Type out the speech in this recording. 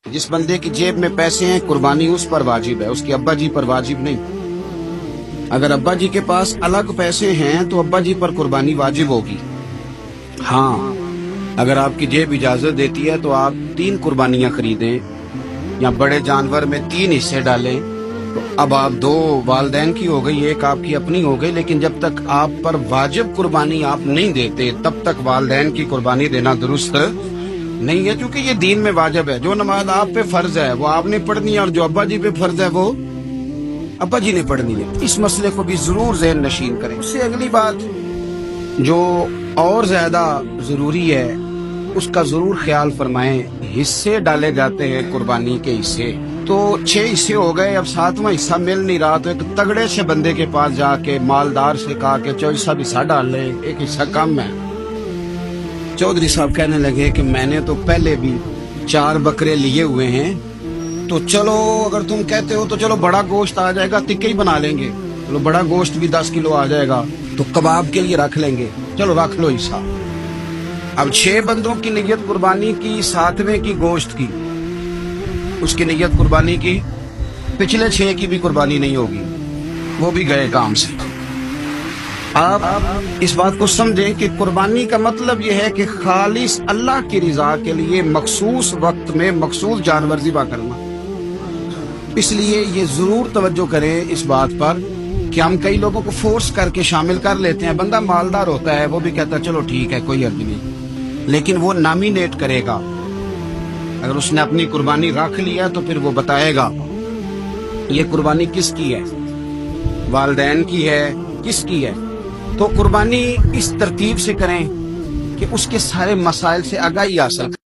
جس بندے کی جیب میں پیسے ہیں قربانی اس پر واجب ہے، اس کے ابا جی پر واجب نہیں۔ اگر ابا جی کے پاس الگ پیسے ہیں تو ابا جی پر قربانی واجب ہوگی۔ ہاں، اگر آپ کی جیب اجازت دیتی ہے تو آپ 3 قربانیاں خریدیں یا بڑے جانور میں 3 حصے ڈالیں، تو اب آپ 2 والدین کی ہو گئی، 1 آپ کی اپنی ہو گئی، لیکن جب تک آپ پر واجب قربانی آپ نہیں دیتے تب تک والدین کی قربانی دینا درست نہیں ہے، کیونکہ یہ دین میں واجب ہے۔ جو نماز آپ پہ فرض ہے وہ آپ نے پڑھنی ہے، اور جو ابا جی پہ فرض ہے وہ ابا جی نے پڑھنی ہے۔ اس مسئلے کو بھی ضرور ذہن نشین کریں۔ اس سے اگلی بات جو اور زیادہ ضروری ہے اس کا ضرور خیال فرمائیں۔ حصے ڈالے جاتے ہیں قربانی کے حصے، تو 6 حصے ہو گئے، اب 7واں حصہ مل نہیں رہا، تو ایک تگڑے سے بندے کے پاس جا کے مالدار سے کہا کہ چودھری صاحب حصہ ڈال لیں، ایک حصہ کم ہے۔ چودھری صاحب کہنے لگے کہ میں نے تو پہلے بھی 4 بکرے لیے ہوئے ہیں، تو چلو اگر تم کہتے ہو تو چلو بڑا گوشت آ جائے گا، ٹکے ہی بنا لیں گے، چلو بڑا گوشت بھی 10 کلو آ جائے گا تو کباب کے لیے رکھ لیں گے، چلو رکھ لو حصہ۔ اب 6 بندوں کی نیت قربانی کی، 7ویں کی گوشت کی، اس کی نیت قربانی کی، پچھلے 6 کی بھی قربانی نہیں ہوگی، وہ بھی گئے کام سے۔ آپ اس بات کو سمجھیں کہ قربانی کا مطلب یہ ہے کہ خالص اللہ کی رضا کے لیے مخصوص وقت میں مخصوص جانور ذبح کرنا۔ اس لیے یہ ضرور توجہ کریں اس بات پر کہ ہم کئی لوگوں کو فورس کر کے شامل کر لیتے ہیں۔ بندہ مالدار ہوتا ہے، وہ بھی کہتا ہے چلو ٹھیک ہے کوئی حرج نہیں، لیکن وہ نامینیٹ کرے گا۔ اگر اس نے اپنی قربانی رکھ لیا تو پھر وہ بتائے گا یہ قربانی کس کی ہے، والدین کی ہے، کس کی ہے۔ تو قربانی اس ترتیب سے کریں کہ اس کے سارے مسائل سے آگاہی حاصل کریں۔